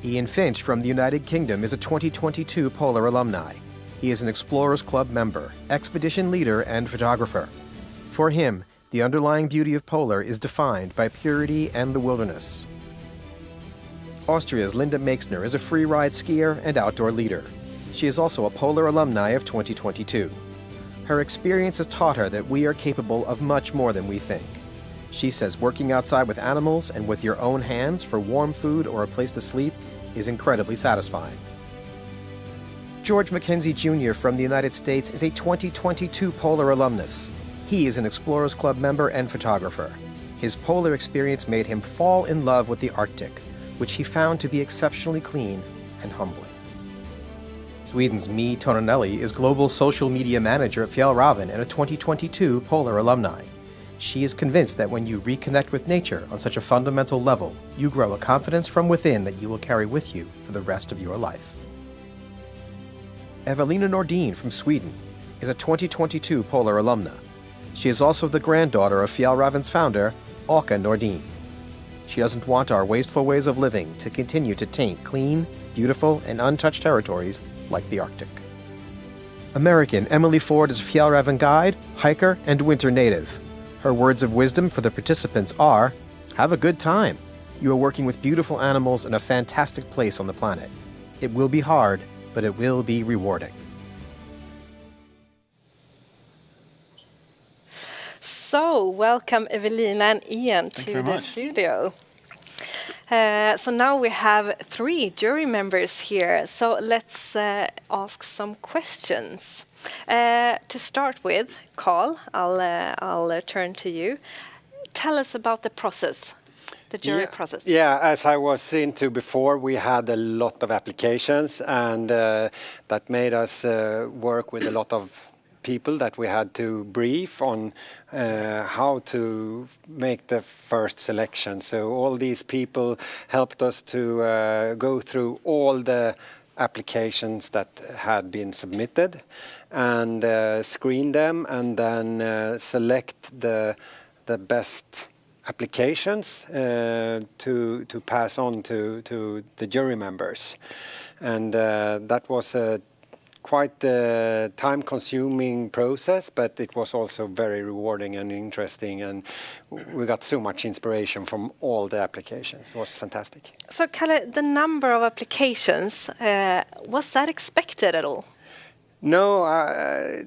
Ian Finch from the United Kingdom is a 2022 Polar alumni. He is an Explorers Club member, expedition leader, and photographer. For him, the underlying beauty of Polar is defined by purity and the wilderness. Austria's Linda Meixner is a free-ride skier and outdoor leader. She is also a Polar alumni of 2022. Her experience has taught her that we are capable of much more than we think. She says working outside with animals and with your own hands for warm food or a place to sleep is incredibly satisfying. George Mackenzie Jr. from the United States is a 2022 Polar alumnus. He is an Explorers Club member and photographer. His polar experience made him fall in love with the Arctic, which he found to be exceptionally clean and humbling. Sweden's Mi Tonanelli is Global Social Media Manager at Fjällräven and a 2022 Polar alumni. She is convinced that when you reconnect with nature on such a fundamental level, you grow a confidence from within that you will carry with you for the rest of your life. Evelina Nordin from Sweden is a 2022 Polar alumna. She is also the granddaughter of Fjällräven's founder, Åke Nordin. She doesn't want our wasteful ways of living to continue to taint clean, beautiful, and untouched territories like the Arctic. American Emily Ford is a Fjällräven guide, hiker, and winter native. Her words of wisdom for the participants are, have a good time. You are working with beautiful animals in a fantastic place on the planet. It will be hard, but it will be rewarding. So, welcome Evelina and Ian to the studio. So now we have 3 jury members here, so let's ask some questions. To start with, Carl, I'll turn to you. Tell us about the process, the jury process. Yeah, as I was into before, we had a lot of applications, and that made us work with a lot of people that we had to brief on how to make the first selection. So all these people helped us to go through all the applications that had been submitted and screen them, and then select the best applications to pass on to the jury members. And that was a quite a time-consuming process, but it was also very rewarding and interesting, and we got so much inspiration from all the applications. It was fantastic. So, Kalle, the number of applications, was that expected at all? No,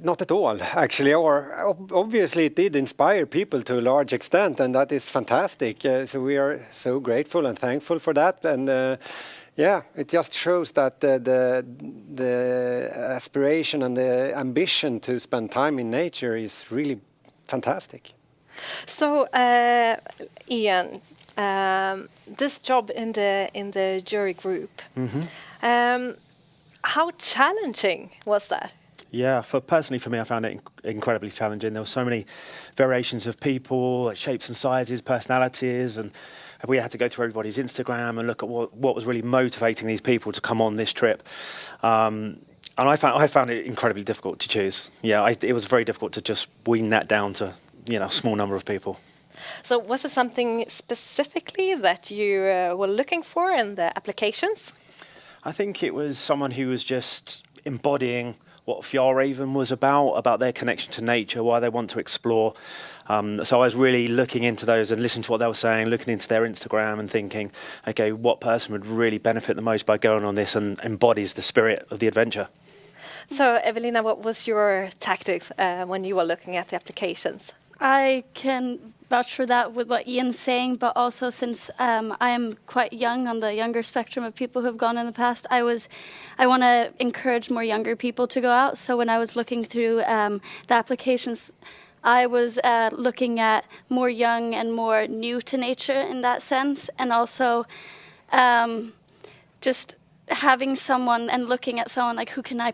not at all, actually. Or obviously, it did inspire people to a large extent, and that is fantastic. So we are so grateful and thankful for that. And yeah, it just shows that the aspiration and the ambition to spend time in nature is really fantastic. So, Ian, this job in the jury group, how challenging was that? Yeah, personally for me, I found it incredibly challenging. There were so many variations of people, shapes and sizes, personalities, and we had to go through everybody's Instagram and look at what was really motivating these people to come on this trip. And I found it incredibly difficult to choose. Yeah, it was very difficult to just wean that down to a small number of people. So was there something specifically that you were looking for in the applications? I think it was someone who was just embodying what Fjällräven was about their connection to nature, why they want to explore. So I was really looking into those and listening to what they were saying, looking into their Instagram and thinking, okay, what person would really benefit the most by going on this and embodies the spirit of the adventure? So, Evelina, what was your tactics when you were looking at the applications? I can vouch for that with what Ian's saying, but also since I am quite young, on the younger spectrum of people who have gone in the past, I want to encourage more younger people to go out. So when I was looking through the applications, I was looking at more young and more new to nature in that sense, and also just having someone and looking at someone like who can I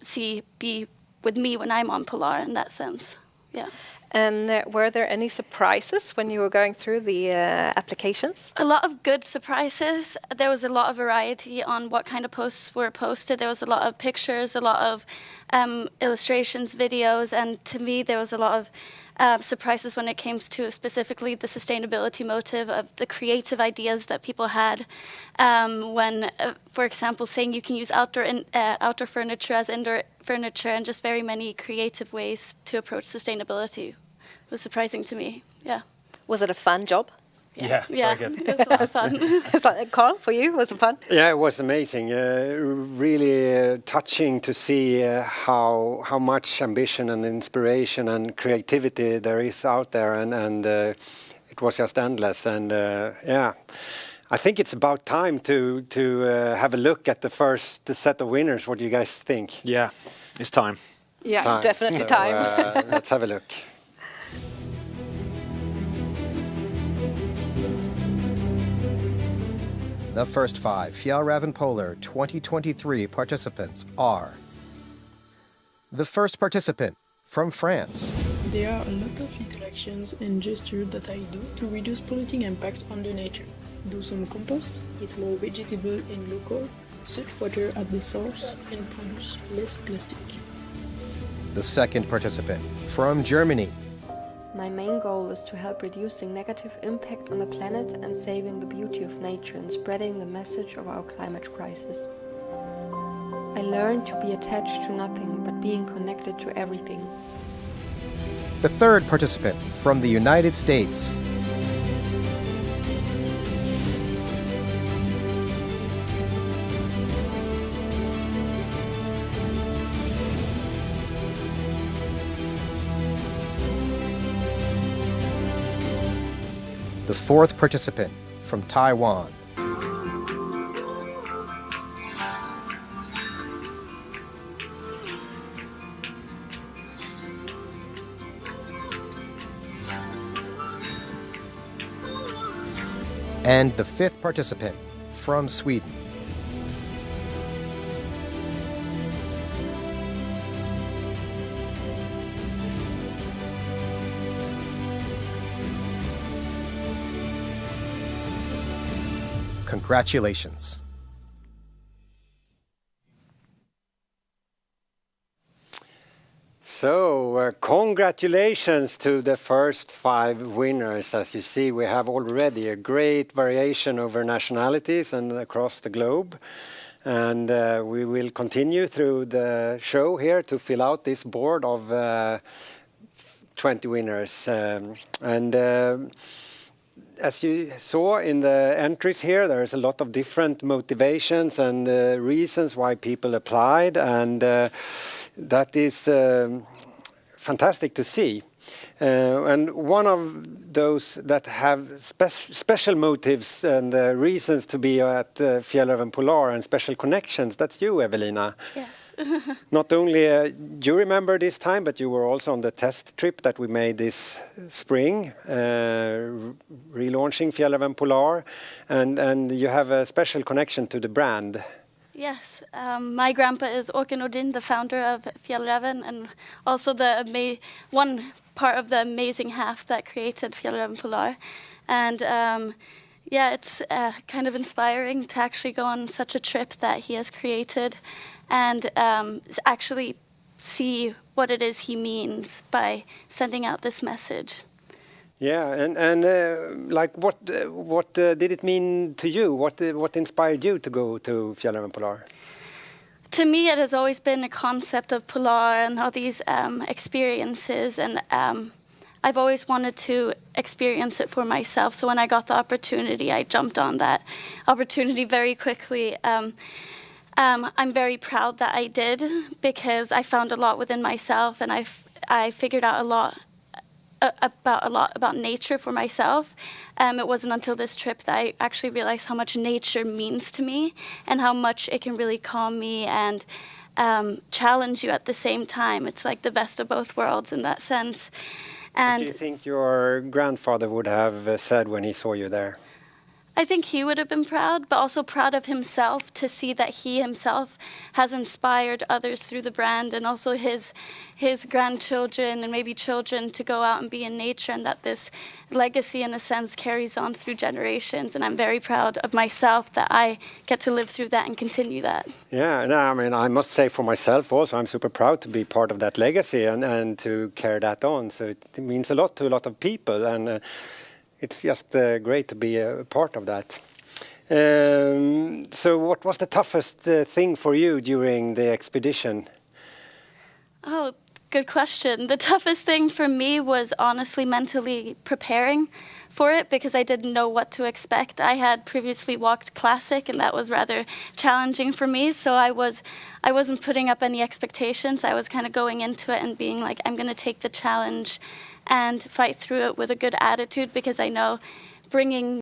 see be with me when I'm on Polar in that sense. Yeah. And were there any surprises when you were going through the applications? A lot of good surprises. There was a lot of variety on what kind of posts were posted. There was a lot of pictures, a lot of illustrations, videos, and to me there was a lot of surprises when it came to specifically the sustainability motive of the creative ideas that people had. When, for example, saying you can use outdoor furniture as indoor furniture, and just very many creative ways to approach sustainability was surprising to me. Yeah. Was it a fun job? Yeah, very good. It was a lot of fun. Carl, for you, was it fun? Yeah, it was amazing. Really touching to see how much ambition and inspiration and creativity there is out there, and it was just endless. And yeah, I think it's about time to have a look at the first set of winners. What do you guys think? Yeah, it's time. Yeah, Time. definitely So, time. Let's have a look. The first 5 Fjällräven Polar 2023 participants are: the first participant from France, There are a lot of little actions and gestures that I do to reduce polluting impact on the nature. Do some compost, eat more vegetable and local, such water at the source, and produce less plastic. the second participant from Germany, My main goal is to help reducing negative impact on the planet and saving the beauty of nature and spreading the message of our climate crisis. I learned to be attached to nothing but being connected to everything. the third participant from the United States, the fourth participant from Taiwan, and the fifth participant from Sweden. Congratulations. So, congratulations to the first 5 winners. As you see, we have already a great variation over nationalities and across the globe. And we will continue through the show here to fill out this board of 20 winners. As you saw in the entries here, there's a lot of different motivations and reasons why people applied, and that is fantastic to see. And one of those that have special motives and reasons to be at Fjällräven Polar and special connections, that's you, Evelina. Yes. Not only a jury member this time, but you were also on the test trip that we made this spring, relaunching Fjällräven Polar, and you have a special connection to the brand. Yes, my grandpa is Åke Nordin, the founder of Fjällräven, and also one part of the amazing half that created Fjällräven Polar. And yeah, it's kind of inspiring to actually go on such a trip that he has created and actually see what it is he means by sending out this message. Yeah, and like what did it mean to you? What inspired you to go to Fjällräven Polar? To me, it has always been a concept of Polar and all these experiences, and I've always wanted to experience it for myself. So when I got the opportunity, I jumped on that opportunity very quickly. I'm very proud that I did, because I found a lot within myself, and I figured out a lot about nature for myself. It wasn't until this trip that I actually realized how much nature means to me and how much it can really calm me and challenge you at the same time. It's like the best of both worlds in that sense. What And do you think your grandfather would have said when he saw you there? I think he would have been proud, but also proud of himself to see that he himself has inspired others through the brand, and also his grandchildren and maybe children to go out and be in nature, and that this legacy in a sense carries on through generations. And I'm very proud of myself that I get to live through that and continue that. Yeah, no, I mean, I must say for myself also, I'm super proud to be part of that legacy and to carry that on. So it means a lot to a lot of people, and it's just great to be a part of that. So what was the toughest thing for you during the expedition? Oh, good question. The toughest thing for me was honestly mentally preparing for it, because I didn't know what to expect. I had previously walked classic, and that was rather challenging for me. So I wasn't putting up any expectations. I was kind of going into it and being like, I'm going to take the challenge and fight through it with a good attitude, because I know bringing